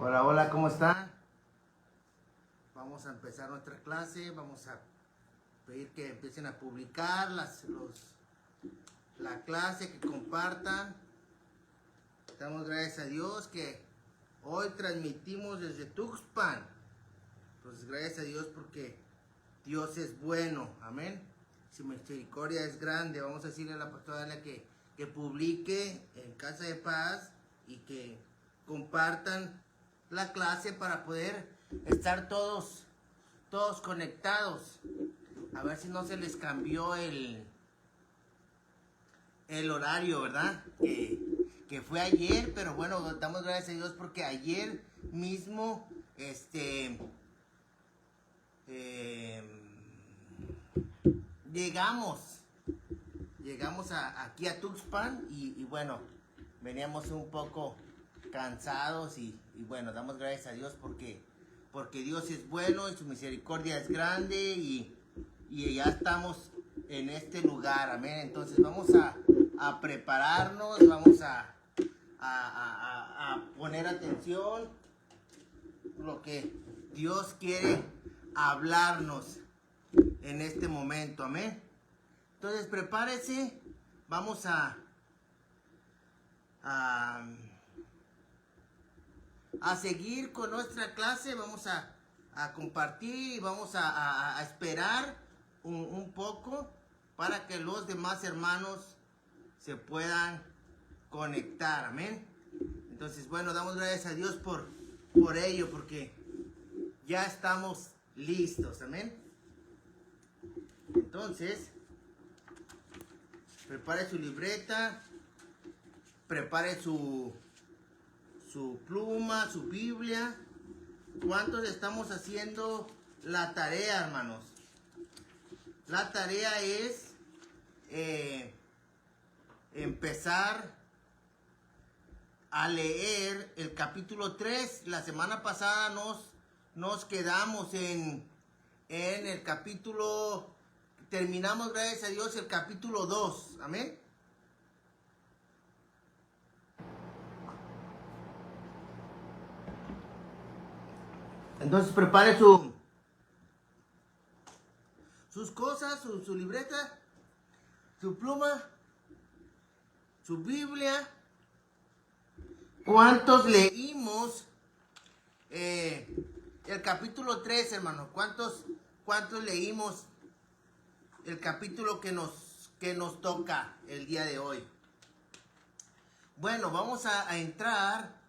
Hola, hola, ¿cómo están? Vamos a empezar nuestra clase, vamos a pedir que empiecen a publicar la clase, que compartan. Damos gracias a Dios que hoy transmitimos desde Tuxpan. Entonces, gracias a Dios porque Dios es bueno, amén. Su misericordia es grande. Vamos a decirle a la pastora que publique en Casa de Paz y que compartan la clase para poder estar todos conectados. A ver si no se les cambió el horario, ¿verdad? Que fue ayer, pero bueno, damos gracias a Dios porque ayer mismo, llegamos aquí a Tuxpan y bueno, veníamos un poco cansados y bueno, damos gracias a Dios porque Dios es bueno y su misericordia es grande y ya estamos en este lugar, amén. Entonces vamos a prepararnos, vamos a poner atención lo que Dios quiere hablarnos en este momento, amén. Entonces prepárese, vamos a seguir con nuestra clase, vamos a compartir y vamos a esperar un poco para que los demás hermanos se puedan conectar, amén. Entonces, bueno, damos gracias a Dios por ello, porque ya estamos listos, amén. Entonces, prepare su libreta, prepare su pluma, su Biblia. ¿Cuántos estamos haciendo la tarea, hermanos? La tarea es empezar a leer el capítulo 3. La semana pasada nos quedamos en el capítulo, terminamos, gracias a Dios, el capítulo 2, amén. Entonces prepare sus cosas, su libreta, su pluma, su Biblia. ¿Cuántos leímos el capítulo 3, hermano? ¿Cuántos leímos el capítulo que nos toca el día de hoy? Bueno, vamos a entrar.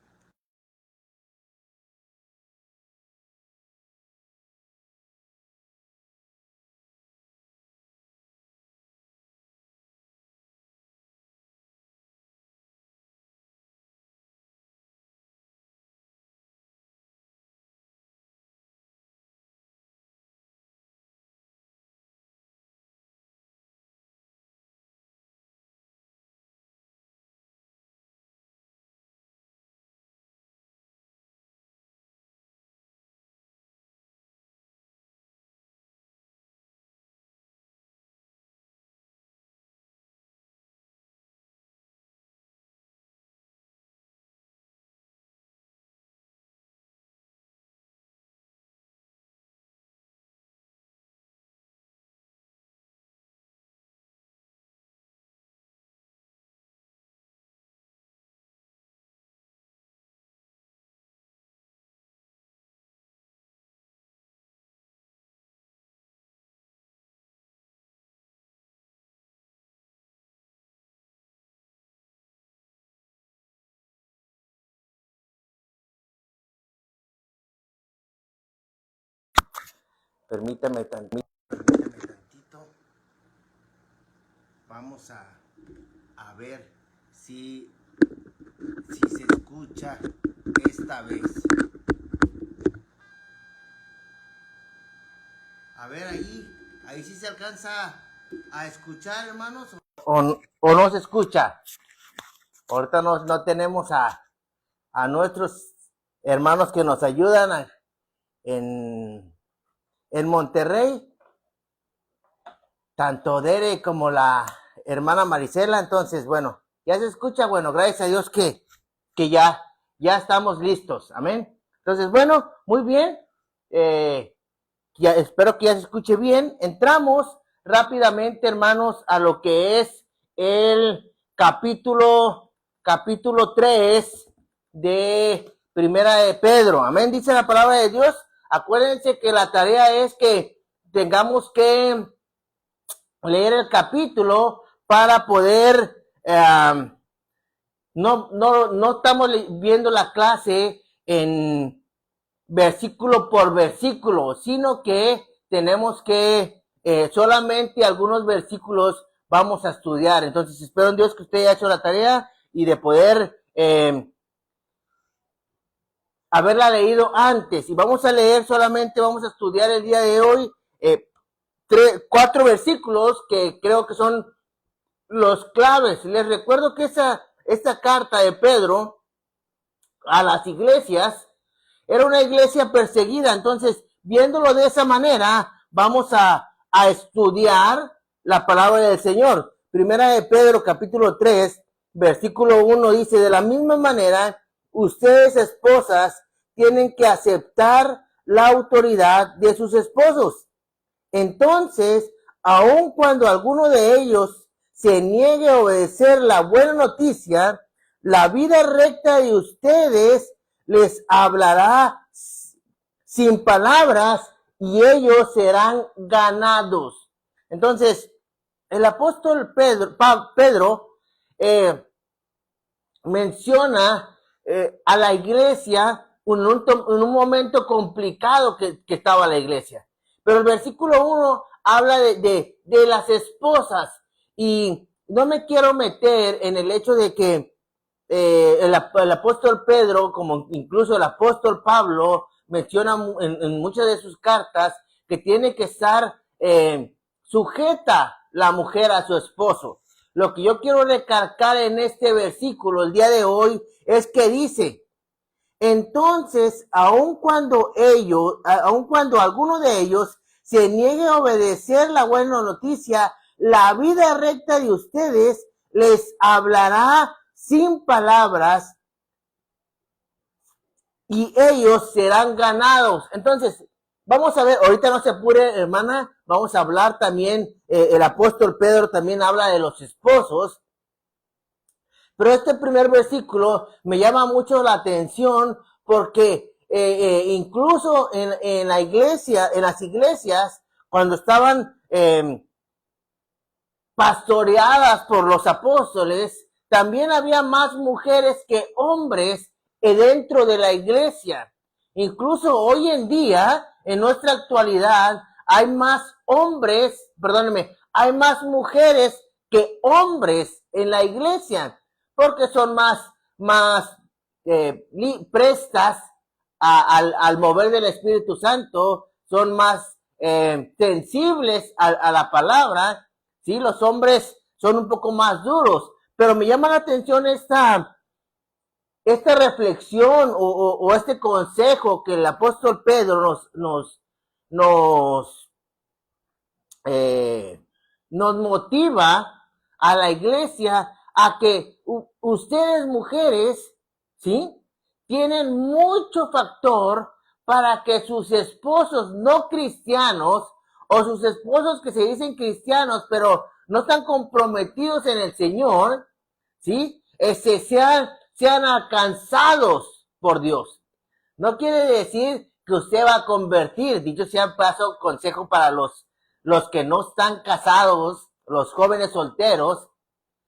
Permítame tantito. Vamos a ver si se escucha esta vez. A ver, ahí sí se alcanza a escuchar, hermanos. O no se escucha. Ahorita no tenemos a nuestros hermanos que nos ayudan en Monterrey. Tanto Dere como la hermana Marisela. Entonces, bueno, ya se escucha. Bueno, gracias a Dios que ya estamos listos. Amén. Entonces, bueno, muy bien. Espero que ya se escuche bien. Entramos rápidamente, hermanos, a lo que es el capítulo 3 de Primera de Pedro. Amén, dice la palabra de Dios. Acuérdense que la tarea es que tengamos que leer el capítulo para poder, no estamos viendo la clase en versículo por versículo, sino que tenemos que solamente algunos versículos vamos a estudiar. Entonces espero en Dios que usted haya hecho la tarea y de poder haberla leído antes. Y vamos a leer solamente, vamos a estudiar el día de hoy 4 versículos que creo que son los claves. Les recuerdo que esta carta de Pedro a las iglesias era una iglesia perseguida. Entonces, viéndolo de esa manera, vamos a estudiar la palabra del Señor. Primera de Pedro, capítulo 3, versículo 1 dice: de la misma manera, ustedes, esposas, tienen que aceptar la autoridad de sus esposos. Entonces, aun cuando alguno de ellos se niegue a obedecer la buena noticia, la vida recta de ustedes les hablará sin palabras y ellos serán ganados. Entonces, el apóstol Pedro menciona a la iglesia en un momento complicado que estaba la iglesia. Pero el versículo 1 habla de las esposas, y no me quiero meter en el hecho de que el apóstol Pedro, como incluso el apóstol Pablo, menciona en muchas de sus cartas que tiene que estar sujeta la mujer a su esposo. Lo que yo quiero recalcar en este versículo el día de hoy es que dice: entonces, aun cuando alguno de ellos se niegue a obedecer la buena noticia, la vida recta de ustedes les hablará sin palabras y ellos serán ganados. Entonces, vamos a ver, ahorita no se apure, hermana, vamos a hablar también, el apóstol Pedro también habla de los esposos. Pero este primer versículo me llama mucho la atención porque incluso en la iglesia, en las iglesias, cuando estaban pastoreadas por los apóstoles, también había más mujeres que hombres dentro de la iglesia. Incluso hoy en día, en nuestra actualidad, hay más hay más mujeres que hombres en la iglesia, porque son más prestas al mover del Espíritu Santo, son más sensibles a la palabra. Sí, los hombres son un poco más duros, pero me llama la atención esta reflexión o este consejo que el apóstol Pedro nos motiva a la iglesia a que ustedes, mujeres, ¿sí?, tienen mucho factor para que sus esposos no cristianos, o sus esposos que se dicen cristianos pero no están comprometidos en el Señor, ¿sí?, sean alcanzados por Dios. No quiere decir que usted va a convertir. Dicho sea paso, consejo para los que no están casados, los jóvenes solteros.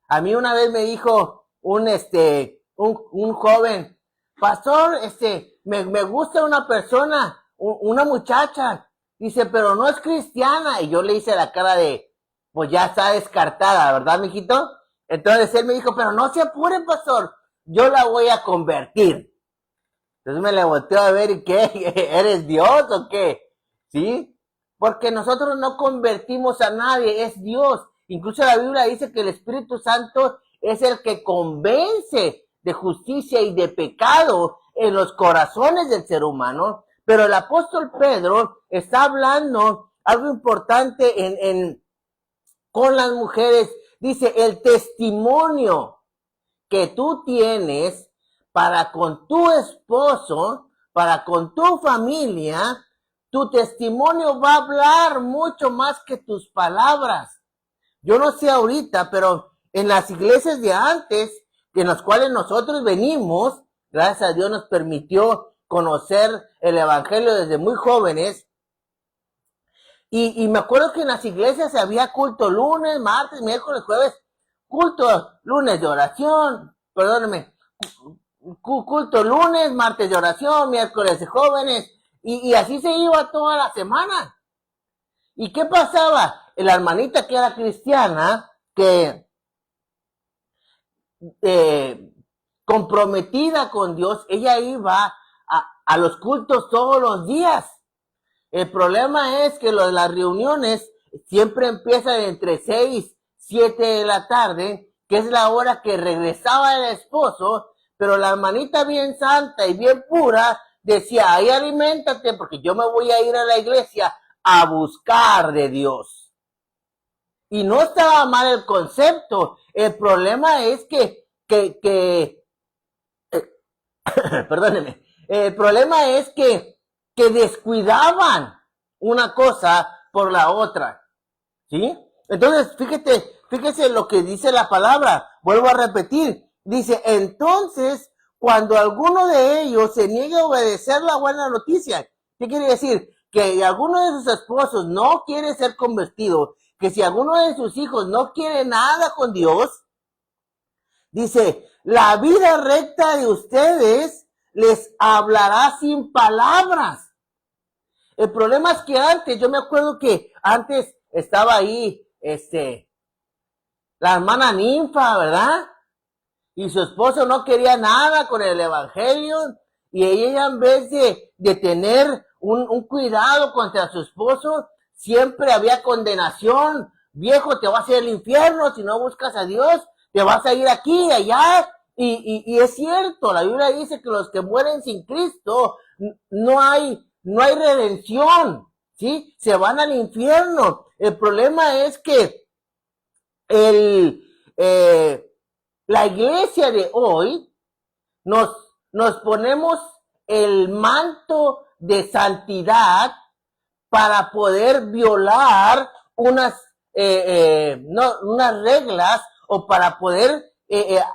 A mí una vez me dijo un joven: pastor, me gusta una persona, una muchacha, dice, pero no es cristiana. Y yo le hice la cara de, pues ya está descartada, ¿verdad, mijito? Entonces él me dijo: pero no se apure, pastor, yo la voy a convertir. Entonces me le volteó a ver: ¿y qué? ¿Eres Dios o qué? ¿Sí? Porque nosotros no convertimos a nadie, es Dios. Incluso la Biblia dice que el Espíritu Santo es el que convence de justicia y de pecado en los corazones del ser humano. Pero el apóstol Pedro está hablando algo importante con las mujeres. Dice: el testimonio que tú tienes para con tu esposo para con tu familia, tu testimonio va a hablar mucho más que tus palabras. Yo no sé ahorita, pero en las iglesias de antes, en las cuales nosotros venimos, gracias a Dios nos permitió conocer el evangelio desde muy jóvenes. Y me acuerdo que en las iglesias había culto lunes, martes, miércoles, jueves, culto lunes de oración, perdónenme, culto lunes, martes de oración, miércoles de jóvenes, y así se iba toda la semana. ¿Y qué pasaba? La hermanita que era cristiana, que comprometida con Dios, ella iba a los cultos todos los días. El problema es que las reuniones siempre empiezan entre 6, 7 de la tarde, que es la hora que regresaba el esposo, pero la hermanita bien santa y bien pura decía, ahí aliméntate porque yo me voy a ir a la iglesia a buscar de Dios. Y no estaba mal el concepto. El problema es que perdóneme, el problema es que descuidaban una cosa por la otra, ¿sí? Entonces, fíjese lo que dice la palabra, vuelvo a repetir, dice, entonces, cuando alguno de ellos se niegue a obedecer la buena noticia, ¿qué quiere decir? Que alguno de sus esposos no quiere ser convertido, que si alguno de sus hijos no quiere nada con Dios, dice, la vida recta de ustedes les hablará sin palabras. El problema es que antes, yo me acuerdo que antes estaba ahí, la hermana Ninfa, ¿verdad? Y su esposo no quería nada con el evangelio, y ella en vez de tener un cuidado contra su esposo, siempre había condenación. Viejo, te vas a ir al infierno si no buscas a Dios, te vas a ir aquí y allá. Y es cierto, la Biblia dice que los que mueren sin Cristo, no hay redención, ¿sí? Se van al infierno. El problema es que la iglesia de hoy nos ponemos el manto de santidad para poder violar unas reglas o para poder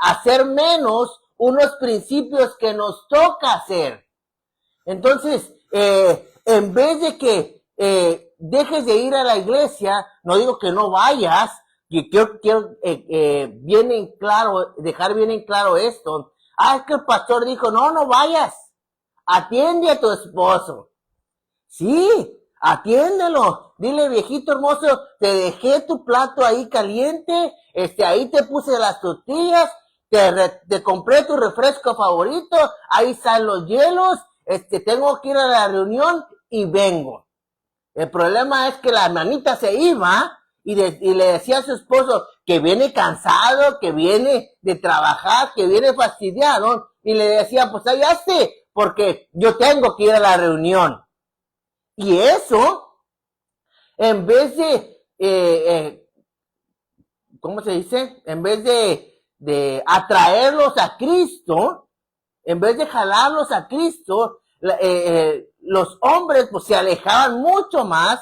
hacer menos unos principios que nos toca hacer. Entonces, en vez de que dejes de ir a la iglesia, no digo que no vayas, y quiero dejar bien en claro esto. Es que el pastor dijo, no vayas, atiende a tu esposo. Sí, atiéndelo, dile, viejito hermoso, te dejé tu plato ahí caliente, ahí te puse las tortillas, te compré tu refresco favorito, ahí están los hielos, tengo que ir a la reunión y vengo. El problema es que la hermanita se iba y le decía a su esposo que viene cansado, que viene de trabajar, que viene fastidiado, y le decía, pues allá esté, porque yo tengo que ir a la reunión. Y eso, en vez de, ¿cómo se dice? En vez de atraerlos a Cristo, en vez de jalarlos a Cristo, los hombres pues se alejaban mucho más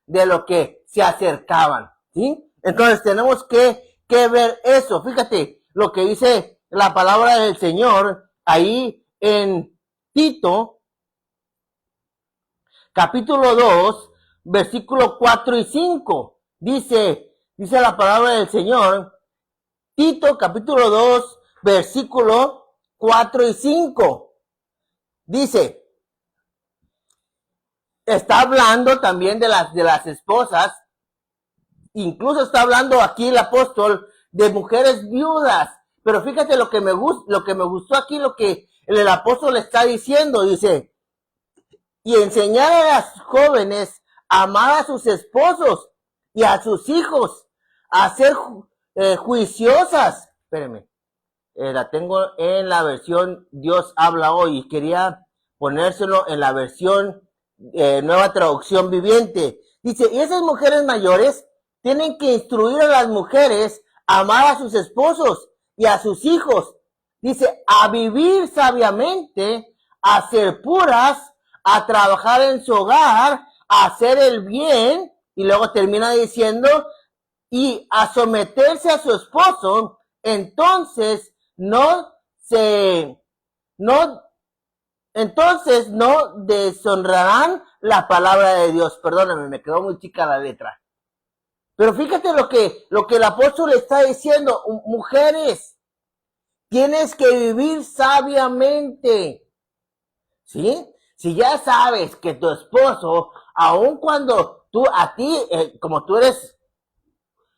de lo que se acercaban, ¿sí? Entonces tenemos que ver eso. Fíjate lo que dice la palabra del Señor ahí en Tito, capítulo 2, versículo 4 y 5. Dice la palabra del Señor, Tito, capítulo 2, versículo 4 y 5. Dice, está hablando también de las esposas, incluso está hablando aquí el apóstol de mujeres viudas, pero fíjate lo que me gustó aquí, lo que el apóstol está diciendo, dice, y enseñar a las jóvenes a amar a sus esposos y a sus hijos, a ser juiciosas. Espérenme, la tengo en la versión Dios habla hoy y quería ponérselo en la versión Nueva Traducción Viviente. Dice, y esas mujeres mayores tienen que instruir a las mujeres a amar a sus esposos y a sus hijos. Dice, a vivir sabiamente, a ser puras, a trabajar en su hogar, a hacer el bien, y luego termina diciendo, y a someterse a su esposo, entonces no deshonrarán la palabra de Dios. Perdóname, me quedó muy chica la letra. Pero fíjate lo que el apóstol está diciendo, mujeres, tienes que vivir sabiamente, ¿sí? Si ya sabes que tu esposo, aun cuando como tú eres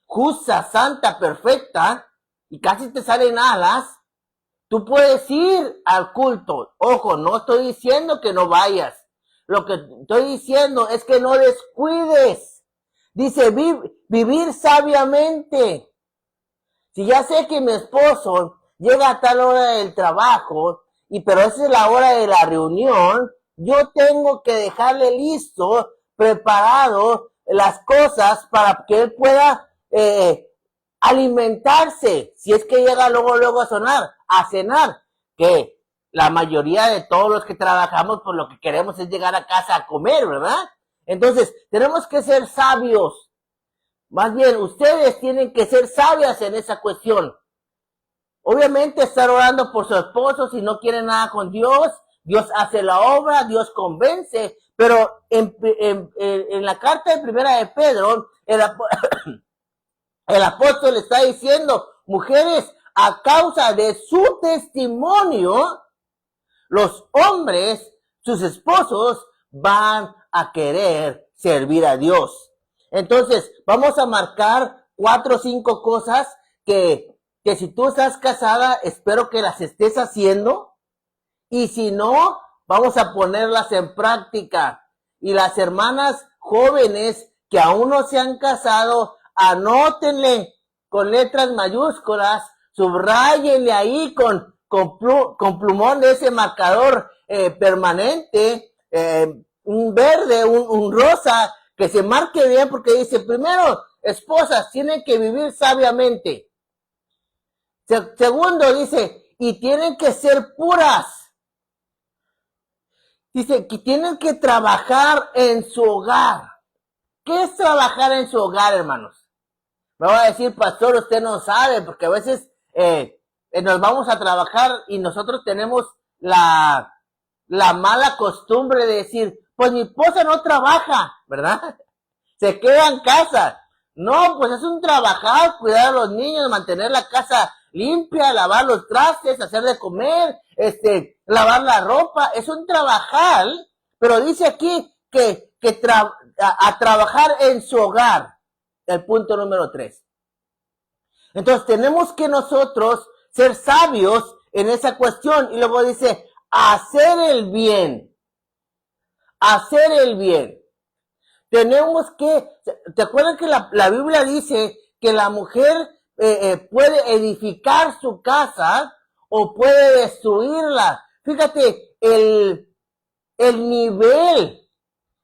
justa, santa, perfecta, y casi te salen alas, tú puedes ir al culto. Ojo, no estoy diciendo que no vayas. Lo que estoy diciendo es que no descuides. Dice, vivir sabiamente. Si ya sé que mi esposo llega a tal hora del trabajo, pero esa es la hora de la reunión, yo tengo que dejarle listo, preparado las cosas para que él pueda alimentarse, si es que llega luego a cenar, que la mayoría de todos los que trabajamos, pues lo que queremos es llegar a casa a comer, ¿verdad? Entonces, tenemos que ser sabios. Más bien, ustedes tienen que ser sabias en esa cuestión. Obviamente, estar orando por su esposo, si no quiere nada con Dios, Dios hace la obra, Dios convence, pero en la carta de primera de Pedro, el apóstol está diciendo, mujeres, a causa de su testimonio, los hombres, sus esposos, van a querer servir a Dios. Entonces, vamos a marcar 4 o 5 cosas que si tú estás casada, espero que las estés haciendo. Y si no, vamos a ponerlas en práctica. Y las hermanas jóvenes que aún no se han casado, anótenle con letras mayúsculas, subráyenle ahí con plumón de ese marcador permanente, un verde, un rosa, que se marque bien, porque dice, primero, esposas tienen que vivir sabiamente. Segundo, dice, y tienen que ser puras. Dice que tienen que trabajar en su hogar. ¿Qué es trabajar en su hogar, hermanos? Me va a decir, pastor, usted no sabe, porque a veces nos vamos a trabajar y nosotros tenemos la mala costumbre de decir, pues mi esposa no trabaja, ¿verdad? Se queda en casa. No, pues es un trabajar, cuidar a los niños, mantener la casa limpia, lavar los trastes, hacer de comer, lavar la ropa, es un trabajar, pero dice aquí que a trabajar en su hogar, el punto número 3. Entonces tenemos que nosotros ser sabios en esa cuestión, y luego dice, hacer el bien, hacer el bien. Tenemos que, ¿te acuerdas que la Biblia dice que la mujer puede edificar su casa o puede destruirla? Fíjate, el nivel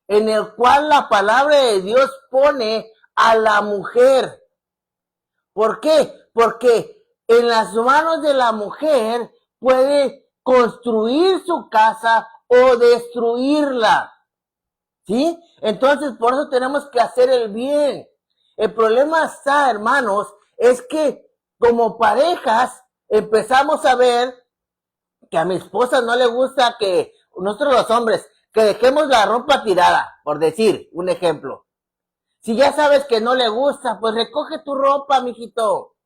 en el cual la palabra de Dios pone a la mujer. ¿Por qué? Porque en las manos de la mujer puede construir su casa o destruirla. ¿Sí? Entonces, por eso tenemos que hacer el bien. El problema está, hermanos, es que como parejas empezamos a ver que a mi esposa no le gusta que nosotros los hombres, que dejemos la ropa tirada, por decir un ejemplo. Si ya sabes que no le gusta, pues recoge tu ropa, mijito.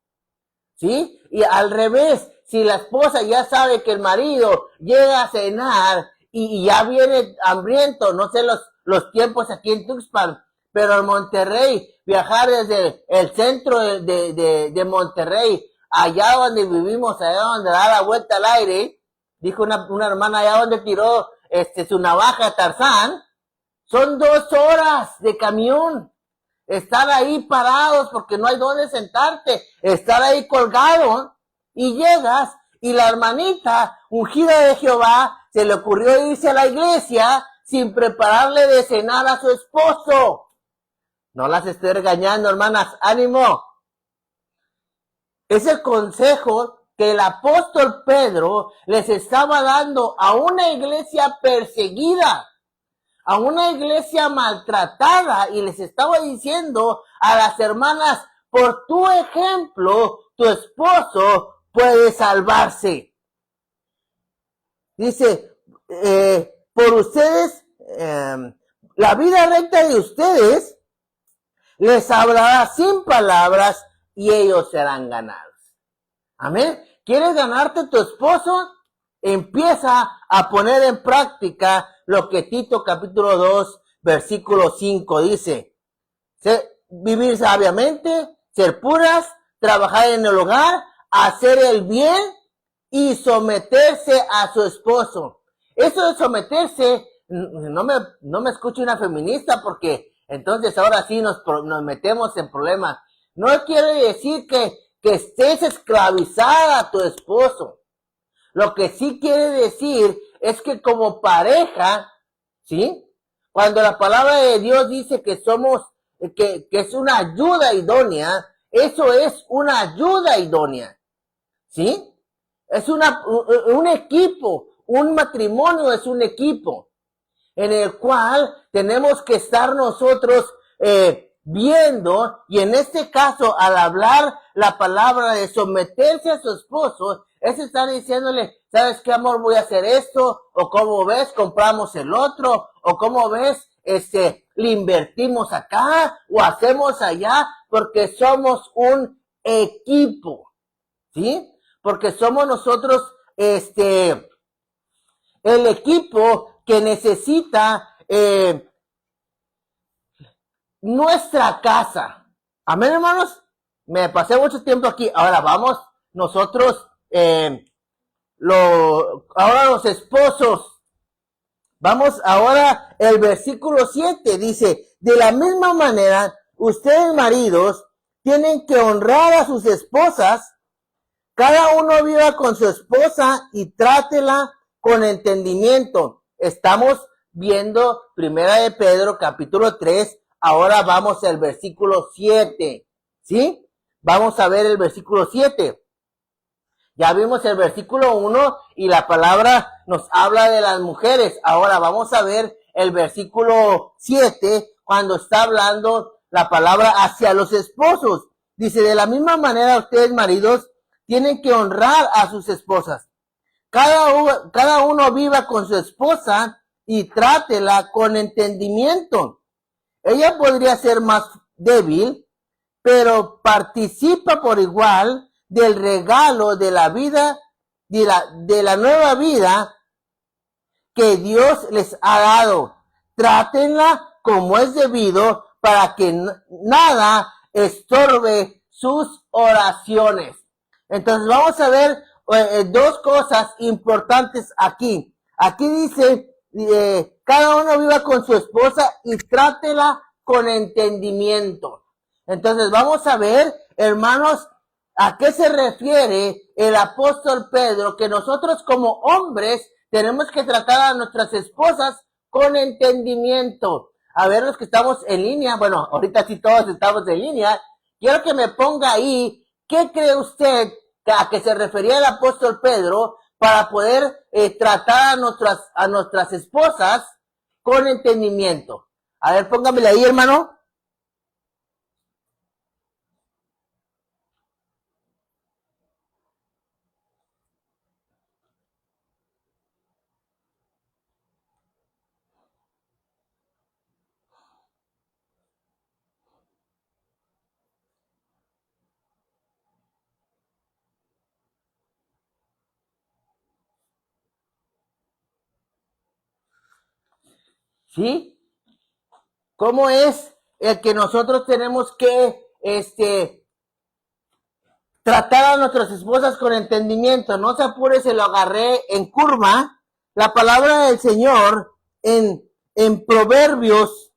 ¿Sí? Y al revés, si la esposa ya sabe que el marido llega a cenar y ya viene hambriento, no sé los tiempos aquí en Tuxpan, pero en Monterrey, viajar desde el centro de Monterrey, allá donde vivimos, allá donde da la vuelta al aire, dijo una hermana allá donde tiró su navaja Tarzán, son 2 horas de camión. Estar ahí parados porque no hay dónde sentarte, estar ahí colgado, y llegas y la hermanita ungida de Jehová se le ocurrió irse a la iglesia sin prepararle de cenar a su esposo. No las estoy regañando, hermanas, ánimo. Es el consejo que el apóstol Pedro les estaba dando a una iglesia perseguida, a una iglesia maltratada, y les estaba diciendo a las hermanas, por tu ejemplo, tu esposo puede salvarse. Dice, por ustedes, la vida recta de ustedes les hablará sin palabras y ellos serán ganados. Amén. ¿Quieres ganarte tu esposo? Empieza a poner en práctica lo que Tito capítulo 2, versículo 5 dice. Vivir sabiamente, ser puras, trabajar en el hogar, hacer el bien y someterse a su esposo. Eso de someterse, no me escuche una feminista, porque entonces ahora sí nos metemos en problemas. No quiere decir que estés esclavizada a tu esposo. Lo que sí quiere decir es que como pareja, ¿sí? Cuando la palabra de Dios dice que somos, que es una ayuda idónea, eso es una ayuda idónea, ¿sí? Es un equipo, un matrimonio es un equipo en el cual tenemos que estar nosotros viendo, y en este caso, al hablar la palabra de someterse a su esposo, es estar diciéndole, ¿sabes qué, amor? Voy a hacer esto, o ¿cómo ves? Compramos el otro, o ¿cómo ves? Le invertimos acá, o hacemos allá, porque somos un equipo, ¿sí? Porque somos nosotros, el equipo que necesita, nuestra casa. Amén, hermanos. Me pasé mucho tiempo aquí. Ahora vamos nosotros, ahora los esposos. Vamos ahora el versículo 7. Dice, de la misma manera, ustedes maridos tienen que honrar a sus esposas. Cada uno viva con su esposa y trátela con entendimiento. Estamos viendo Primera de Pedro, capítulo 3. Ahora vamos al versículo 7, ¿sí? Vamos a ver el versículo 7. Ya vimos el versículo 1 y la palabra nos habla de las mujeres. Ahora vamos a ver el versículo 7 cuando está hablando la palabra hacia los esposos. Dice, de la misma manera ustedes, maridos, tienen que honrar a sus esposas. Cada uno viva con su esposa y trátela con entendimiento. Ella podría ser más débil, pero participa por igual del regalo de la vida, de la nueva vida que Dios les ha dado. Trátenla como es debido para que nada estorbe sus oraciones. Entonces vamos a ver dos cosas importantes aquí. Aquí dice, cada uno viva con su esposa y trátela con entendimiento. Entonces vamos a ver, hermanos, a qué se refiere el apóstol Pedro, que nosotros como hombres tenemos que tratar a nuestras esposas con entendimiento. A ver, los que estamos en línea, bueno, ahorita sí todos estamos en línea, quiero que me ponga ahí, ¿qué cree usted a que se refería el apóstol Pedro para poder tratar a nuestras esposas con entendimiento? A ver, póngamele ahí, hermano. ¿Sí? ¿Cómo es el que nosotros tenemos que tratar a nuestras esposas con entendimiento? No se apure, se lo agarré en curva. La palabra del Señor en Proverbios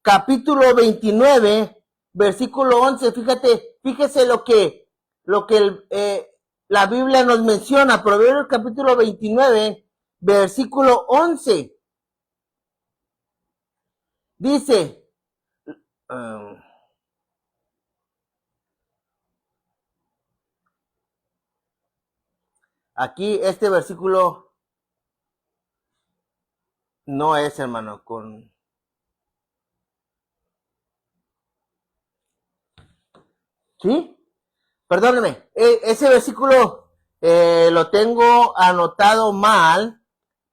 capítulo 29, versículo 11. Fíjese lo que la Biblia nos menciona. Proverbios capítulo 29, versículo 11. Dice, aquí este versículo no es, hermano, con... ¿Sí? Perdóneme, ese versículo lo tengo anotado mal,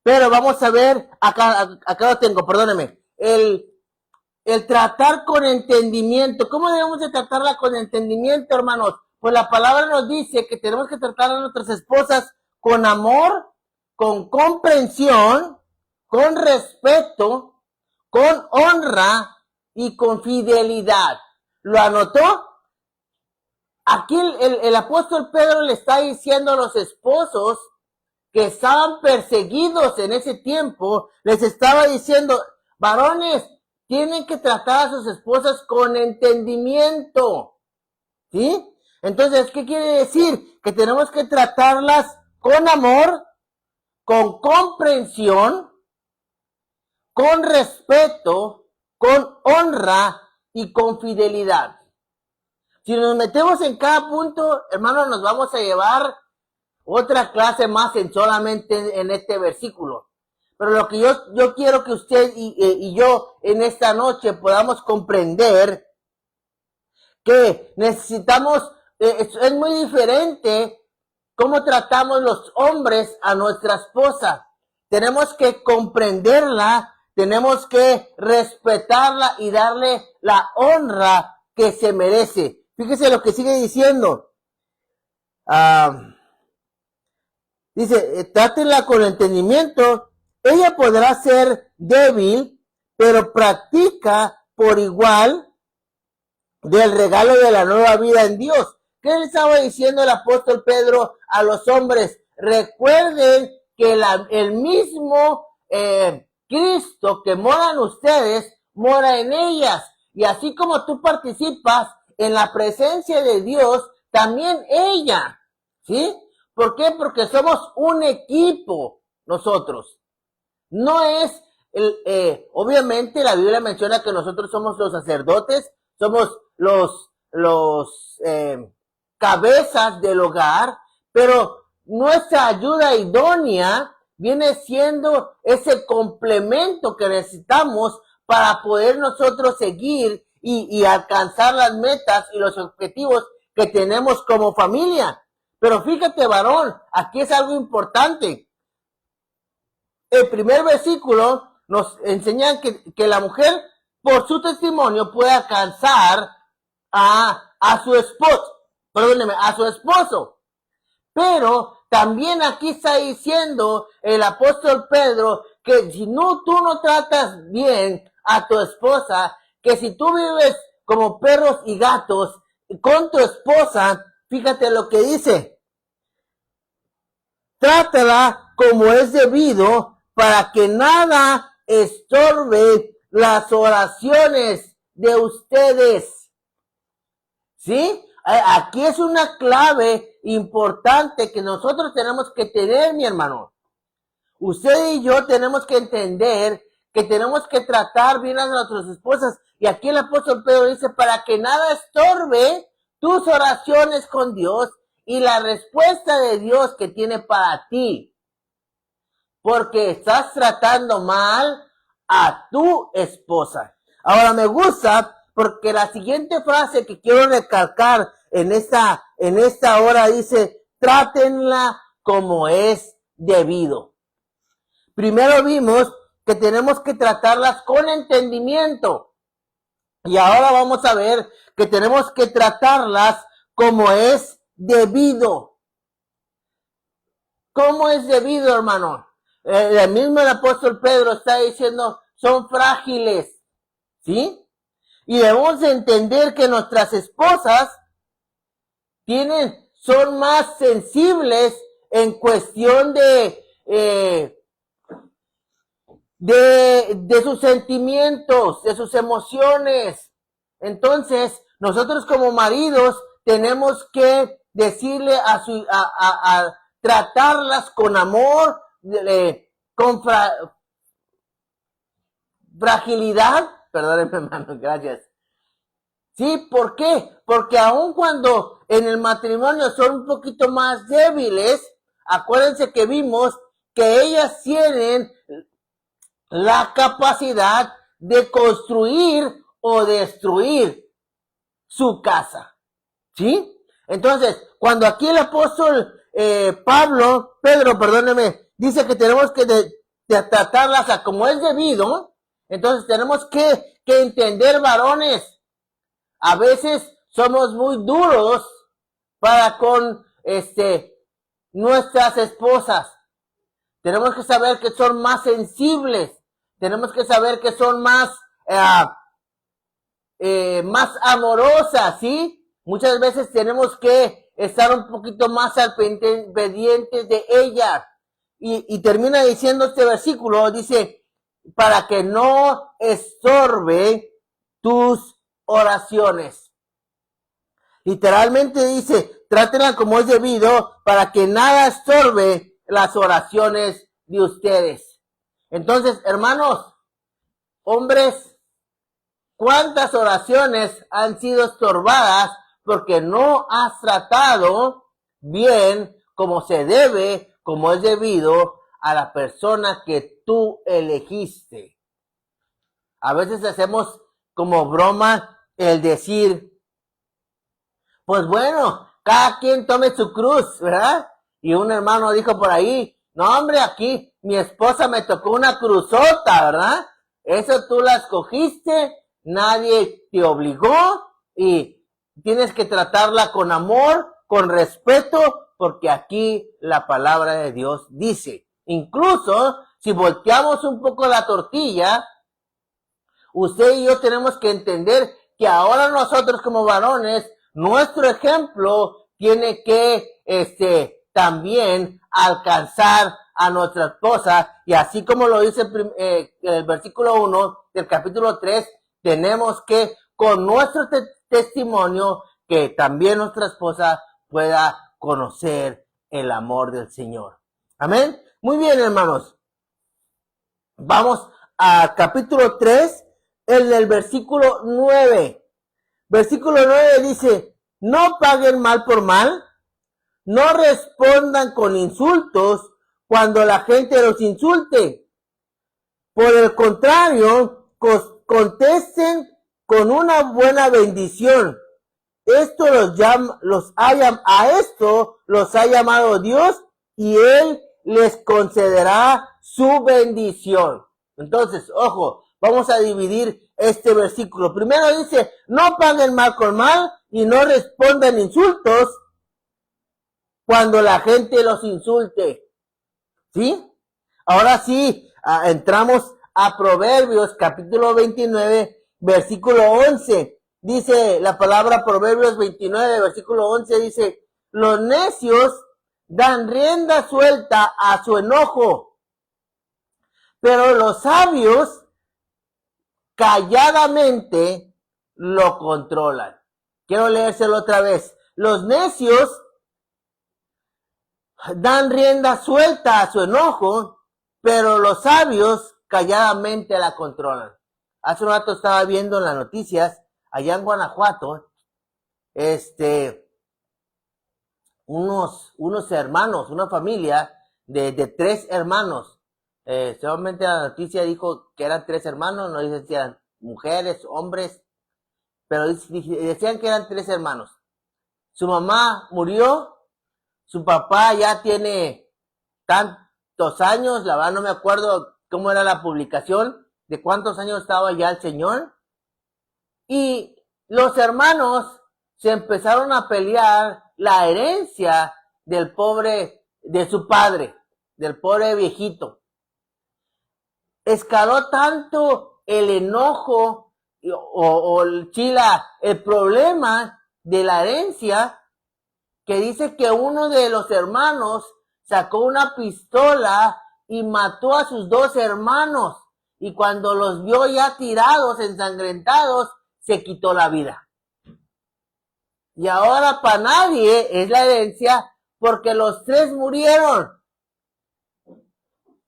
pero vamos a ver, acá lo tengo, perdóneme. El tratar con entendimiento. ¿Cómo debemos de tratarla con entendimiento, hermanos? Pues la palabra nos dice que tenemos que tratar a nuestras esposas con amor, con comprensión, con respeto, con honra y con fidelidad. ¿Lo anotó? Aquí el apóstol Pedro le está diciendo a los esposos que estaban perseguidos en ese tiempo, les estaba diciendo, varones, tienen que tratar a sus esposas con entendimiento, ¿sí? Entonces, ¿qué quiere decir? Que tenemos que tratarlas con amor, con comprensión, con respeto, con honra y con fidelidad. Si nos metemos en cada punto, hermano, nos vamos a llevar otra clase más en solamente en este versículo. Pero lo que yo quiero que usted y yo en esta noche podamos comprender que necesitamos, es muy diferente cómo tratamos los hombres a nuestra esposa. Tenemos que comprenderla, tenemos que respetarla y darle la honra que se merece. Fíjese lo que sigue diciendo. Dice, trátenla con entendimiento. Ella podrá ser débil, pero practica por igual del regalo de la nueva vida en Dios. ¿Qué le estaba diciendo el apóstol Pedro a los hombres? Recuerden que el mismo Cristo que mora en ustedes, mora en ellas. Y así como tú participas en la presencia de Dios, también ella, ¿sí? ¿Por qué? Porque somos un equipo nosotros. No es, obviamente la Biblia menciona que nosotros somos los sacerdotes, somos los cabezas del hogar, pero nuestra ayuda idónea viene siendo ese complemento que necesitamos para poder nosotros seguir y alcanzar las metas y los objetivos que tenemos como familia. Pero fíjate, varón, aquí es algo importante. El primer versículo nos enseña que la mujer, por su testimonio, puede alcanzar a su esposo, perdóneme, a su esposo. Pero también aquí está diciendo el apóstol Pedro que si tú no tratas bien a tu esposa, que si tú vives como perros y gatos con tu esposa, fíjate lo que dice. Trátala como es debido para que nada estorbe las oraciones de ustedes. ¿Sí? Aquí es una clave importante que nosotros tenemos que tener, mi hermano. Usted y yo tenemos que entender que tenemos que tratar bien a nuestras esposas. Y aquí el apóstol Pedro dice, para que nada estorbe tus oraciones con Dios y la respuesta de Dios que tiene para ti. Porque estás tratando mal a tu esposa. Ahora me gusta porque la siguiente frase que quiero recalcar en esta hora dice, trátenla como es debido. Primero vimos que tenemos que tratarlas con entendimiento. Y ahora vamos a ver que tenemos que tratarlas como es debido. ¿Cómo es debido, hermano? El mismo el apóstol Pedro está diciendo, son frágiles, ¿sí? Y debemos entender que nuestras esposas son más sensibles en cuestión de sus sentimientos, de sus emociones. Entonces, nosotros como maridos tenemos que decirle a tratarlas con amor, con fragilidad. Perdónenme, hermano, gracias. ¿Sí? ¿Por qué? Porque aun cuando en el matrimonio son un poquito más débiles, acuérdense que vimos que ellas tienen la capacidad de construir o destruir su casa, ¿sí? Entonces, cuando aquí el apóstol Pedro, perdóneme, dice que tenemos que tratarlas a como es debido, entonces tenemos que entender, varones, a veces somos muy duros para con nuestras esposas. Tenemos que saber que son más sensibles. Tenemos que saber que son más amorosas, ¿sí? Muchas veces tenemos que estar un poquito más al pendientes de ella. Y termina diciendo este versículo, dice, para que no estorbe tus oraciones. Literalmente dice, trátenla como es debido para que nada estorbe las oraciones de ustedes. Entonces, hermanos, hombres, ¿cuántas oraciones han sido estorbadas porque no has tratado bien, como se debe, como es debido a la persona que tú elegiste? A veces hacemos como broma el decir, pues bueno, cada quien tome su cruz, ¿verdad? Y un hermano dijo por ahí, no hombre, aquí mi esposa me tocó una cruzota, ¿verdad? Eso tú la escogiste, nadie te obligó y tienes que tratarla con amor, con respeto, porque aquí la palabra de Dios dice. Incluso si volteamos un poco la tortilla, usted y yo tenemos que entender que ahora nosotros como varones, nuestro ejemplo tiene que también alcanzar a nuestra esposa, y así como lo dice el versículo 1 del capítulo 3, tenemos que con nuestro testimonio que también nuestra esposa pueda conocer el amor del Señor. Amén. Muy bien, hermanos. Vamos al capítulo 3, el del versículo 9. Versículo 9 dice, no paguen mal por mal, no respondan con insultos cuando la gente los insulte. Por el contrario, contesten con una buena bendición. A esto los ha llamado Dios y Él les concederá su bendición. Entonces, ojo, vamos a dividir este versículo. Primero dice, no paguen mal con mal y no respondan insultos cuando la gente los insulte. ¿Sí? Ahora sí, entramos a Proverbios capítulo 29, versículo 11. Dice la palabra Proverbios 29, versículo 11, dice, los necios dan rienda suelta a su enojo, pero los sabios calladamente lo controlan. Quiero leérselo otra vez. Los necios dan rienda suelta a su enojo, pero los sabios calladamente la controlan. Hace un rato estaba viendo en las noticias, allá en Guanajuato, unos hermanos, una familia de 3 hermanos. Solamente la noticia dijo que eran 3 hermanos, no dice si eran mujeres, hombres, pero decían que eran 3 hermanos. Su mamá murió, su papá ya tiene tantos años, la verdad no me acuerdo cómo era la publicación, de cuántos años estaba ya el señor, y los hermanos se empezaron a pelear la herencia del su padre, del pobre viejito. Escaló tanto el enojo el problema de la herencia, que dice que uno de los hermanos sacó una pistola y mató a sus 2 hermanos, y cuando los vio ya tirados, ensangrentados, se quitó la vida. Y ahora para nadie es la herencia porque los 3 murieron.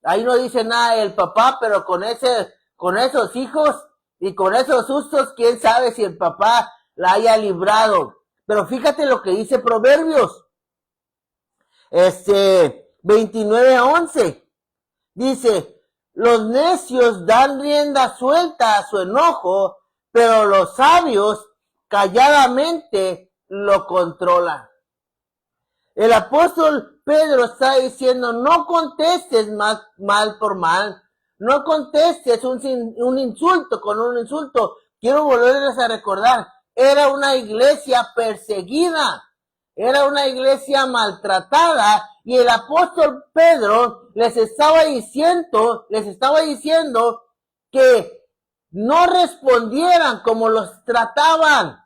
Ahí no dice nada el papá, pero con esos hijos y con esos sustos, quién sabe si el papá la haya librado. Pero fíjate lo que dice Proverbios. 29:11. Dice, los necios dan rienda suelta a su enojo, pero los sabios calladamente lo controlan. El apóstol Pedro está diciendo, no contestes mal por mal, no contestes un insulto con un insulto. Quiero volverles a recordar, era una iglesia perseguida, era una iglesia maltratada, y el apóstol Pedro les estaba diciendo que no respondieran como los trataban.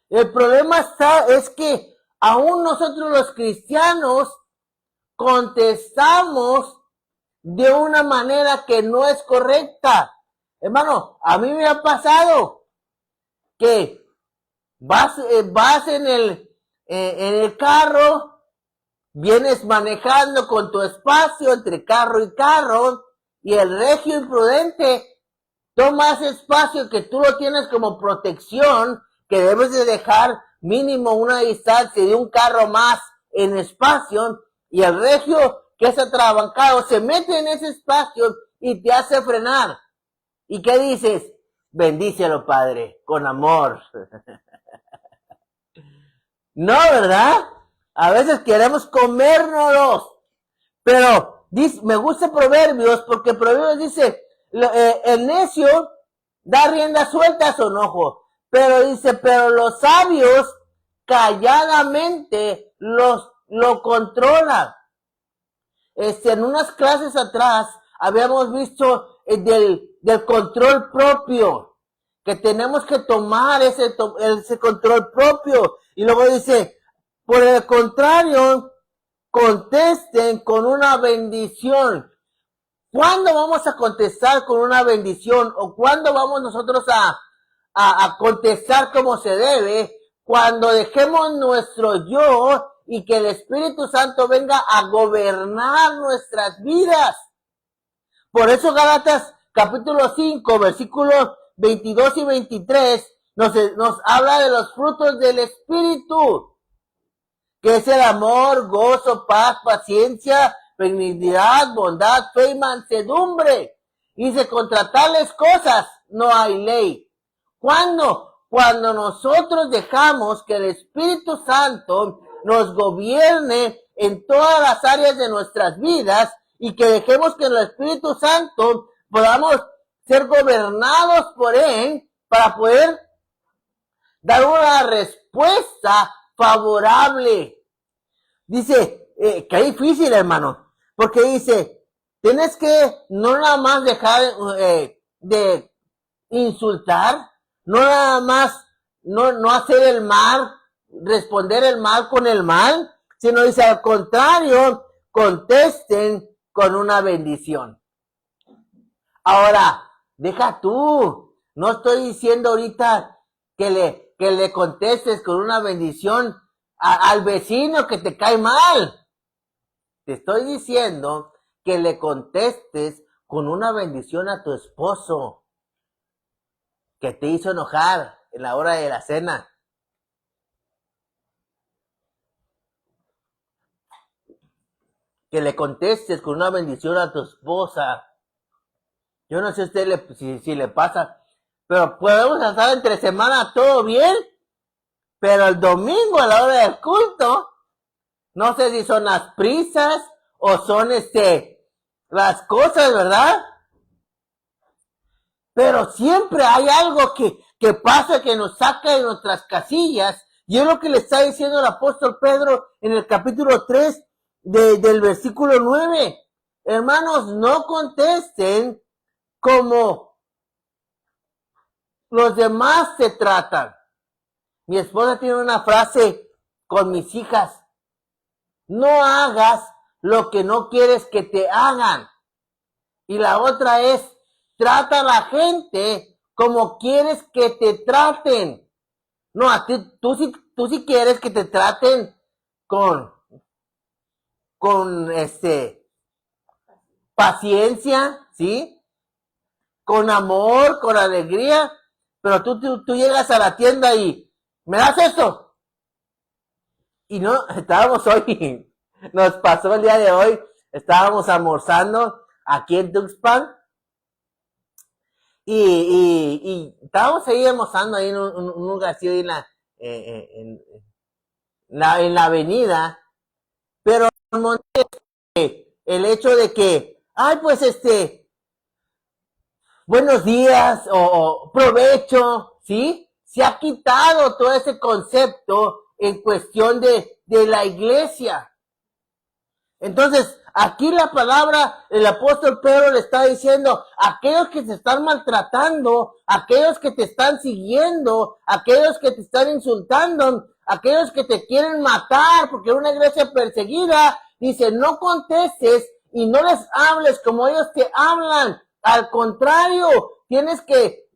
El problema es que aún nosotros los cristianos contestamos de una manera que no es correcta. Hermano, a mí me ha pasado que vas en el carro, vienes manejando con tu espacio entre carro y carro, y el regio imprudente toma ese espacio que tú lo tienes como protección, que debes de dejar mínimo una distancia de un carro más en espacio, y el regio que es atrabancado se mete en ese espacio y te hace frenar. ¿Y qué dices? Bendícelo, Padre, con amor. No, ¿verdad? A veces queremos comérnoslos. Pero me gusta Proverbios, porque Proverbios dice, el necio da rienda suelta a su enojo. Pero dice, pero los sabios calladamente lo controlan. En unas clases atrás habíamos visto del control propio, que tenemos que tomar ese control propio. Y luego dice, por el contrario, contesten con una bendición. ¿Cuándo vamos a contestar con una bendición? ¿O cuándo vamos nosotros a contestar como se debe? Cuando dejemos nuestro yo y que el Espíritu Santo venga a gobernar nuestras vidas. Por eso Gálatas capítulo 5, versículos 22 y 23 nos habla de los frutos del Espíritu, que es el amor, gozo, paz, paciencia, benignidad, bondad, fe y mansedumbre. Y dice, contra tales cosas no hay ley. ¿Cuándo? Cuando nosotros dejamos que el Espíritu Santo nos gobierne en todas las áreas de nuestras vidas, y que dejemos que el Espíritu Santo podamos ser gobernados por Él para poder dar una respuesta favorable. Dice, que difícil, hermano, porque dice, tienes que no nada más dejar de insultar, no nada más no hacer el mal, responder el mal con el mal, sino dice, al contrario, contesten con una bendición. Ahora, deja tú, no estoy diciendo ahorita que le contestes con una bendición al vecino que te cae mal. Te estoy diciendo que le contestes con una bendición a tu esposo que te hizo enojar en la hora de la cena. Que le contestes con una bendición a tu esposa. Yo no sé a usted si le pasa, pero podemos estar entre semana todo bien, pero el domingo a la hora del culto, no sé si son las prisas o son las cosas, ¿verdad? Pero siempre hay algo que pasa, que nos saca de nuestras casillas, y es lo que le está diciendo el apóstol Pedro en el capítulo 3 del versículo 9. Hermanos, no contesten como los demás se tratan. Mi esposa tiene una frase con mis hijas: no hagas lo que no quieres que te hagan. Y la otra es, trata a la gente como quieres que te traten. No, a ti, tú sí quieres que te traten con paciencia, ¿sí? Con amor, con alegría, pero tú llegas a la tienda y, ¿me das esto? Y no, estábamos hoy nos pasó el día de hoy. Estábamos almorzando aquí en Tuxpan y estábamos ahí almorzando ahí en un lugar así en la avenida, pero el hecho de que, ay, pues buenos días o provecho, ¿sí? Se ha quitado todo ese concepto en cuestión de la iglesia. Entonces, aquí la palabra, el apóstol Pedro le está diciendo, aquellos que te están maltratando, aquellos que te están siguiendo, aquellos que te están insultando, aquellos que te quieren matar porque es una iglesia perseguida, dice, no contestes y no les hables como ellos te hablan. Al contrario, tienes que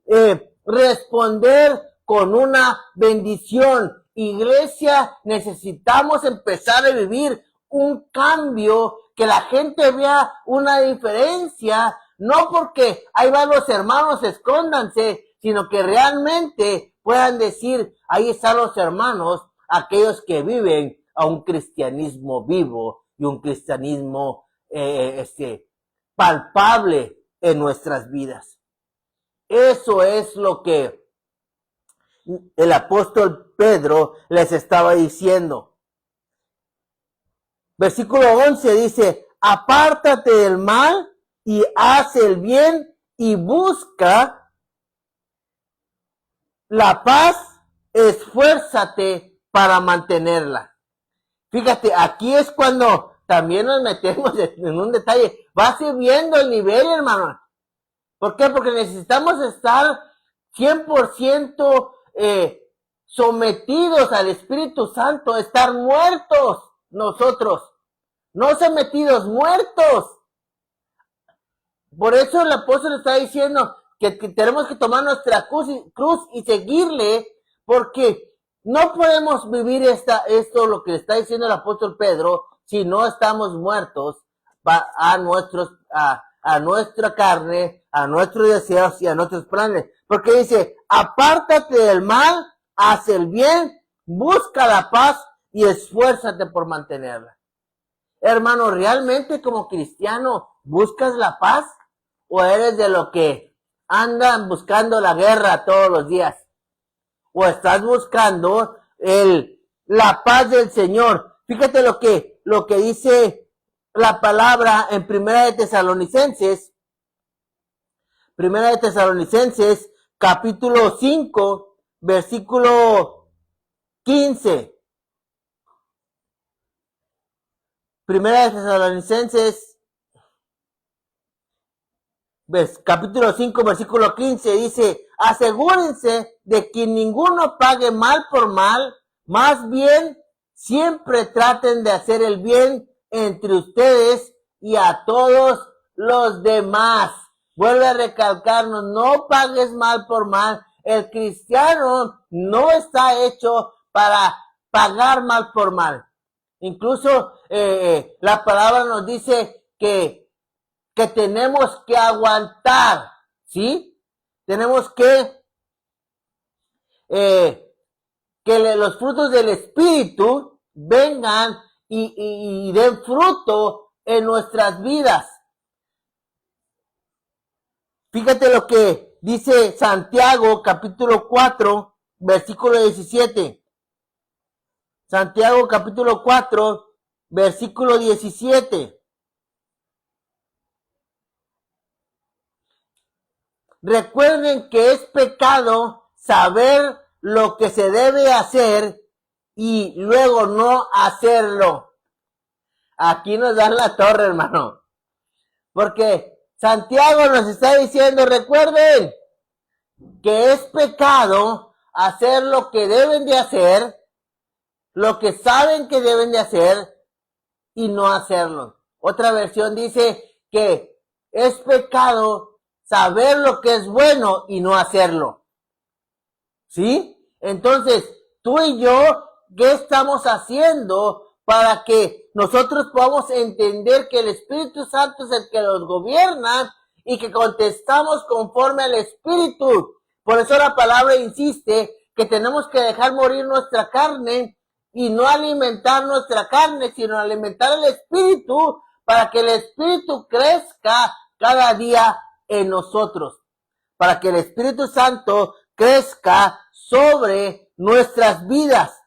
responder con una bendición. Iglesia, necesitamos empezar a vivir un cambio, que la gente vea una diferencia, no porque ahí van los hermanos, escóndanse, sino que realmente puedan decir, ahí están los hermanos, aquellos que viven a un cristianismo vivo y un cristianismo palpable en nuestras vidas. Eso es lo que el apóstol Pedro les estaba diciendo. Versículo 11 dice, apártate del mal y haz el bien y busca la paz, esfuérzate para mantenerla. Fíjate, aquí es cuando también nos metemos en un detalle. Va subiendo el nivel, hermano. ¿Por qué? Porque necesitamos estar 100% sometidos al Espíritu Santo, estar muertos nosotros. No sometidos, muertos. Por eso el apóstol está diciendo que tenemos que tomar nuestra cruz y seguirle, porque no podemos vivir esto lo que está diciendo el apóstol Pedro, si no estamos muertos a nuestra carne, a nuestros deseos y a nuestros planes. Porque dice, apártate del mal, haz el bien, busca la paz y esfuérzate por mantenerla. Hermano, ¿realmente como cristiano buscas la paz? ¿O eres de los que andan buscando la guerra todos los días? ¿O estás buscando la paz del Señor? Fíjate lo que dice la palabra en Primera de Tesalonicenses, capítulo 5, versículo 15. Primera de Tesalonicenses, capítulo 5, versículo 15, dice, asegúrense de que ninguno pague mal por mal, más bien siempre traten de hacer el bien entre ustedes y a todos los demás. Vuelve a recalcarnos, no pagues mal por mal. El cristiano no está hecho para pagar mal por mal. Incluso la palabra nos dice que tenemos que aguantar, ¿sí? Tenemos que los frutos del Espíritu vengan y den fruto en nuestras vidas. Fíjate lo que dice Santiago, capítulo 4, versículo 17. Santiago capítulo 4, versículo 17. Recuerden que es pecado saber lo que se debe hacer y luego no hacerlo. Aquí nos dan la torre, hermano. Porque Santiago nos está diciendo, recuerden que es pecado hacer lo que deben de hacer, lo que saben que deben de hacer y no hacerlo. Otra versión dice que es pecado saber lo que es bueno y no hacerlo. ¿Sí? Entonces, tú y yo, ¿qué estamos haciendo para que nosotros podamos entender que el Espíritu Santo es el que nos gobierna y que contestamos conforme al Espíritu? Por eso la palabra insiste que tenemos que dejar morir nuestra carne y no alimentar nuestra carne, sino alimentar el espíritu para que el espíritu crezca cada día en nosotros, para que el Espíritu Santo crezca sobre nuestras vidas.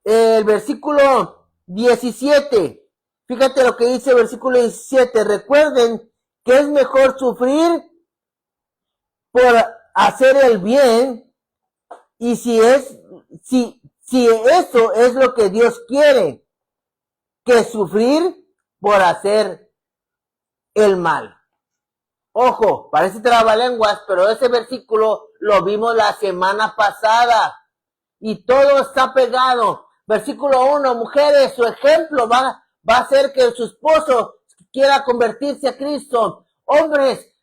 El versículo 17, fíjate lo que dice el versículo 17, recuerden que es mejor sufrir por hacer el bien, y si eso es lo que Dios quiere, que sufrir por hacer el mal. Ojo, parece trabalenguas, pero ese versículo lo vimos la semana pasada y todo está pegado. Versículo 1, mujeres, su ejemplo va a hacer que su esposo quiera convertirse a Cristo. Hombres,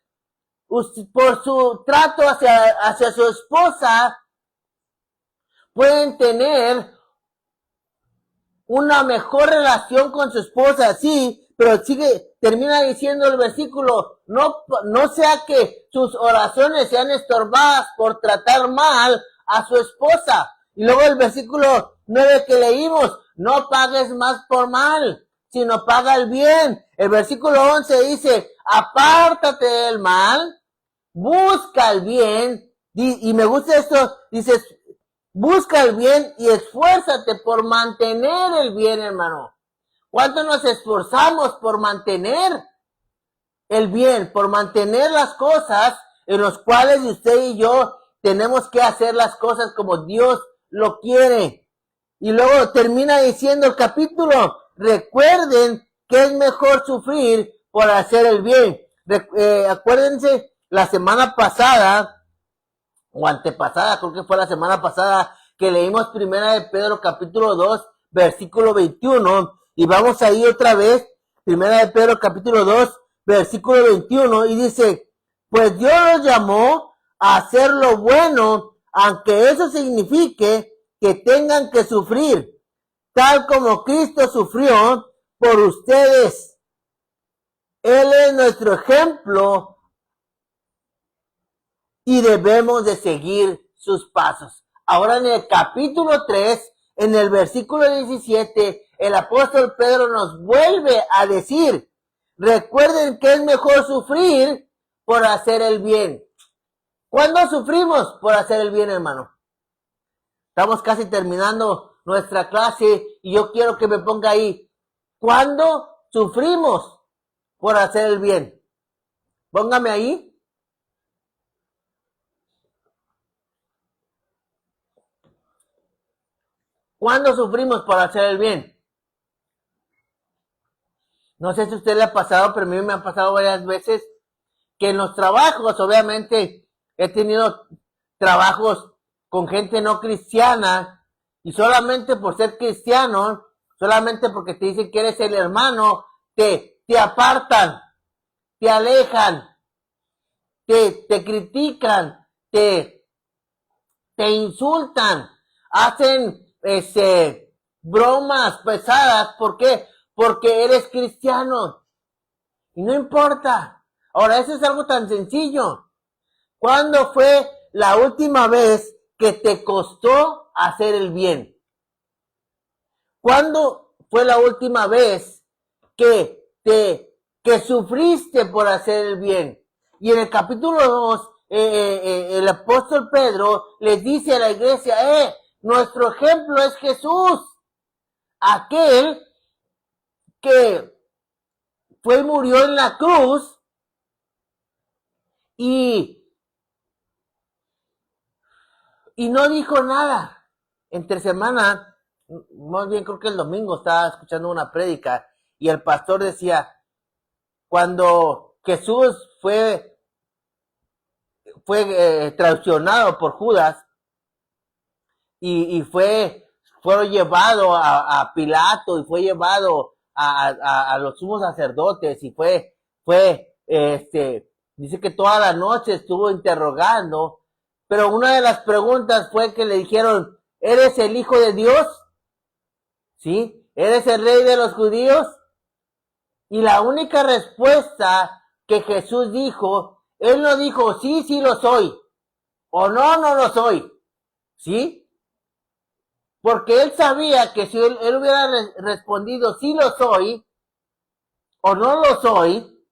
por su trato hacia su esposa, pueden tener una mejor relación con su esposa, sí, pero termina diciendo el versículo, no sea que sus oraciones sean estorbadas por tratar mal a su esposa. Y luego el versículo 9 que leímos, no pagues más por mal, sino paga el bien. El versículo 11 dice, apártate del mal, busca el bien, y me gusta esto, dices, busca el bien y esfuérzate por mantener el bien, hermano. ¿Cuánto nos esforzamos por mantener el bien, por mantener las cosas en las cuales usted y yo tenemos que hacer las cosas como Dios lo quiere? Y luego termina diciendo el capítulo, recuerden que es mejor sufrir por hacer el bien. Acuérdense, la semana pasada, o antepasada, creo que fue la semana pasada, que leímos primera de Pedro capítulo 2, versículo 21, y vamos ahí otra vez, primera de Pedro capítulo 2, versículo 21, y dice, pues Dios los llamó a hacer lo bueno, aunque eso signifique que tengan que sufrir, tal como Cristo sufrió por ustedes. Él es nuestro ejemplo y debemos de seguir sus pasos. Ahora en el capítulo 3, en el versículo 17, el apóstol Pedro nos vuelve a decir, recuerden que es mejor sufrir por hacer el bien. ¿Cuándo sufrimos por hacer el bien, hermano? Estamos casi terminando nuestra clase y yo quiero que me ponga ahí, ¿cuándo sufrimos por hacer el bien? Póngame ahí. ¿Cuándo sufrimos por hacer el bien? No sé si a usted le ha pasado, pero a mí me ha pasado varias veces que en los trabajos, obviamente, he tenido trabajos con gente no cristiana y solamente por ser cristiano, solamente porque te dicen que eres el hermano, te apartan, te alejan, te critican, te insultan, hacen bromas pesadas. ¿Por qué? Porque eres cristiano. Y no importa. Ahora, eso es algo tan sencillo. ¿Cuándo fue la última vez que te costó hacer el bien? ¿Cuándo fue la última vez que sufriste por hacer el bien? Y en el capítulo 2, el apóstol Pedro les dice a la iglesia, nuestro ejemplo es Jesús, aquel que fue y murió en la cruz y no dijo nada. Entre semana, más bien creo que el domingo, estaba escuchando una prédica y el pastor decía, cuando Jesús fue traicionado por Judas y fue llevado a Pilato y fue llevado a los sumos sacerdotes y dice que toda la noche estuvo interrogando, pero una de las preguntas fue que le dijeron, ¿eres el Hijo de Dios? ¿Sí? ¿Eres el Rey de los judíos? Y la única respuesta que Jesús dijo, él no dijo, sí lo soy, o no lo soy, ¿sí? porque él sabía que si él hubiera respondido sí lo soy o no lo soy,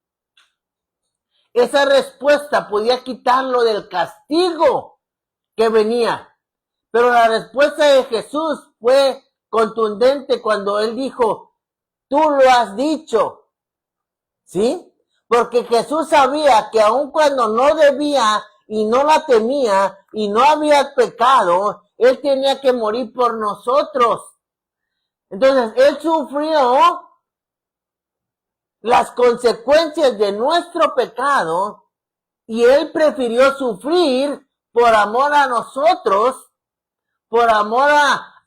esa respuesta podía quitarlo del castigo que venía. Pero la respuesta de Jesús fue contundente cuando él dijo, tú lo has dicho, ¿sí? Porque Jesús sabía que aun cuando no debía y no la temía y no había pecado, él tenía que morir por nosotros. Entonces, él sufrió las consecuencias de nuestro pecado y él prefirió sufrir por amor a nosotros, por amor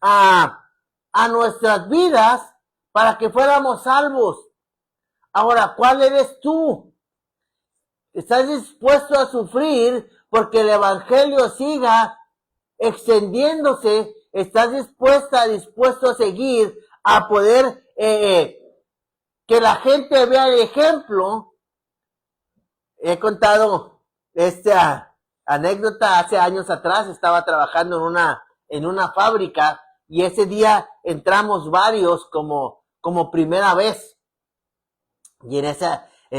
a nuestras vidas, para que fuéramos salvos. Ahora, ¿cuál eres tú? ¿Estás dispuesto a sufrir porque el evangelio siga extendiéndose? ¿Estás dispuesto a seguir, a poder que la gente vea el ejemplo? He contado esta anécdota hace años atrás. Estaba trabajando en una fábrica y ese día entramos varios como primera vez. Y en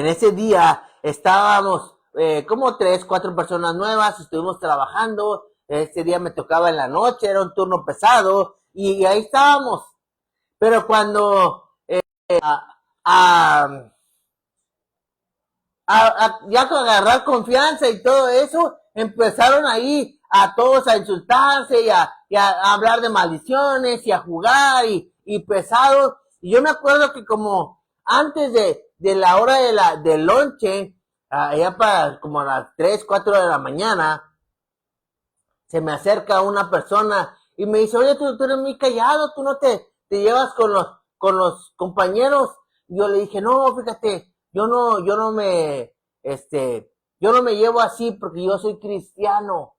ese día estábamos como 3, 4 personas nuevas, estuvimos trabajando. Ese día me tocaba en la noche, era un turno pesado y ahí estábamos. Pero cuando ya con agarrar confianza y todo eso, empezaron ahí a todos a insultarse y a hablar de maldiciones y a jugar y pesados. Y yo me acuerdo que como antes de la hora del lonche, ya para como a las 3, 4 de la mañana, se me acerca una persona y me dice, oye, tú eres muy callado, tú no te llevas con los compañeros. Y yo le dije, no, fíjate, yo no me llevo así porque yo soy cristiano,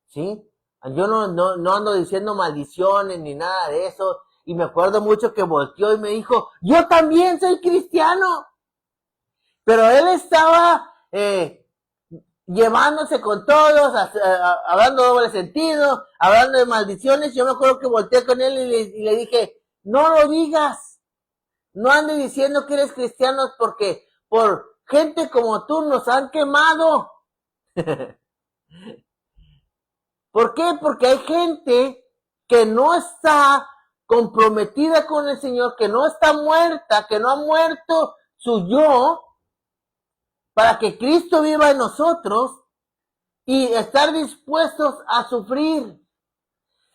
¿sí? Yo no ando diciendo maldiciones ni nada de eso. Y me acuerdo mucho que volteó y me dijo, yo también soy cristiano. Pero él estaba llevándose con todos, hablando de doble sentido, hablando de maldiciones. Yo me acuerdo que volteé con él y le dije, no lo digas. No andes diciendo que eres cristiano porque por gente como tú nos han quemado. ¿Por qué? Porque hay gente que no está comprometida con el Señor, que no está muerta, que no ha muerto su yo para que Cristo viva en nosotros y estar dispuestos a sufrir.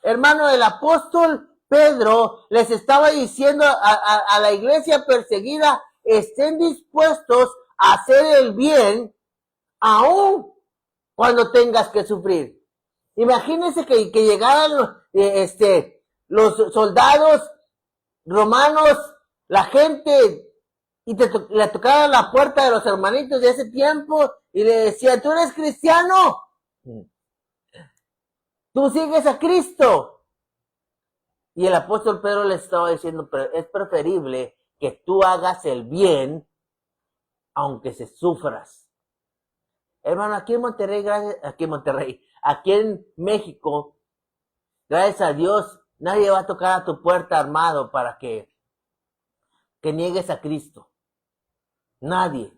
Hermano, el apóstol Pedro les estaba diciendo a la iglesia perseguida, estén dispuestos a hacer el bien aún cuando tengas que sufrir. Imagínense que llegaran los soldados romanos, la gente, y le tocaran la puerta de los hermanitos de ese tiempo y le decían, ¿tú eres cristiano? ¿Tú sigues a Cristo? Y el apóstol Pedro le estaba diciendo, pero es preferible que tú hagas el bien aunque se sufras. Hermano, aquí en México, gracias a Dios, nadie va a tocar a tu puerta armado para que niegues a Cristo. Nadie.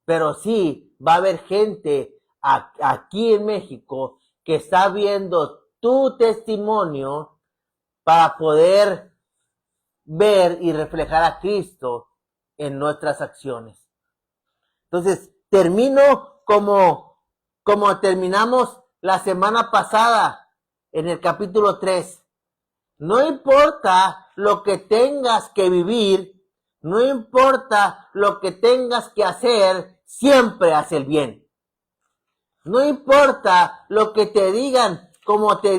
Pero sí va a haber gente aquí en México que está viendo tu testimonio para poder ver y reflejar a Cristo en nuestras acciones. Entonces, termino como terminamos la semana pasada en el capítulo 3. No importa lo que tengas que vivir, no importa lo que tengas que hacer, siempre haz el bien. No importa lo que te digan, cómo te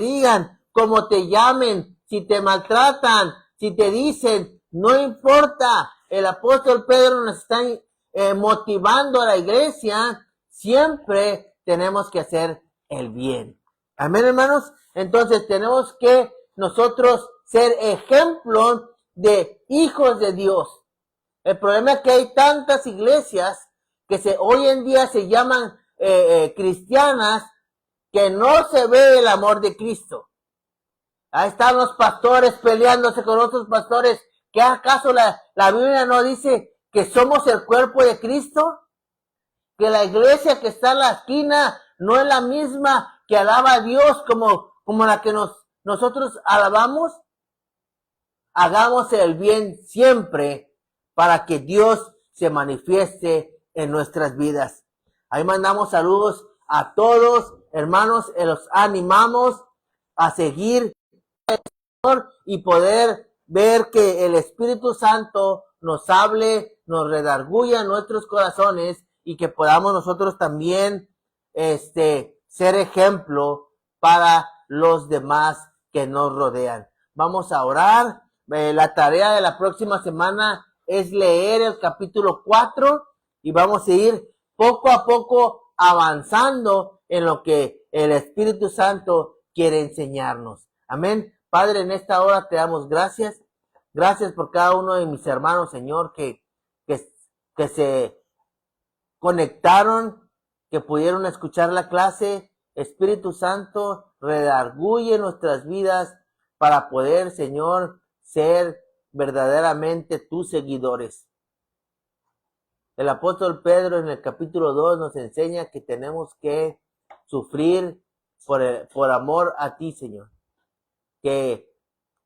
llamen, si te maltratan, si te dicen, no importa. El apóstol Pedro nos está motivando a la iglesia, siempre tenemos que hacer el bien. Amén, hermanos. Entonces tenemos que nosotros ser ejemplos de hijos de Dios. El problema es que hay tantas iglesias que hoy en día se llaman cristianas, que no se ve el amor de Cristo. Ahí están los pastores peleándose con otros pastores. ¿Qué acaso la Biblia no dice que somos el cuerpo de Cristo? Que la iglesia que está en la esquina no es la misma que alaba a Dios como la que nosotros alabamos. Hagamos el bien siempre para que Dios se manifieste en nuestras vidas. Ahí mandamos saludos a todos, hermanos, los animamos a seguir y poder ver que el Espíritu Santo nos hable, nos redarguya en nuestros corazones y que podamos nosotros también ser ejemplo para los demás que nos rodean. Vamos a orar. La tarea de la próxima semana es leer el capítulo 4 y vamos a ir poco a poco avanzando en lo que el Espíritu Santo quiere enseñarnos. Amén. Padre, en esta hora te damos gracias. Gracias por cada uno de mis hermanos, Señor, que se conectaron, que pudieron escuchar la clase. Espíritu Santo, redarguye nuestras vidas para poder, Señor, ser verdaderamente tus seguidores. El apóstol Pedro en el capítulo 2 nos enseña que tenemos que sufrir por amor a ti, Señor.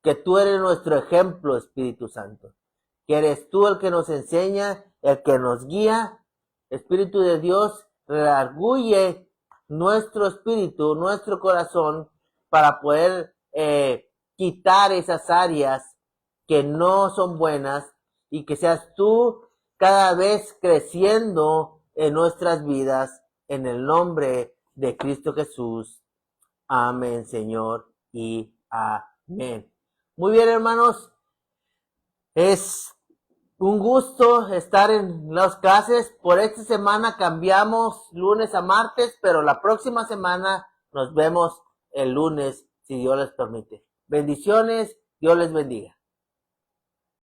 Que tú eres nuestro ejemplo, Espíritu Santo. Que eres tú el que nos enseña, el que nos guía. Espíritu de Dios, redarguye nuestro espíritu, nuestro corazón, para poder quitar esas áreas que no son buenas y que seas tú cada vez creciendo en nuestras vidas, en el nombre de Cristo Jesús. Amén, Señor, y amén. Muy bien, hermanos, es un gusto estar en las clases. Por esta semana cambiamos lunes a martes, pero la próxima semana nos vemos el lunes, si Dios les permite. Bendiciones, Dios les bendiga.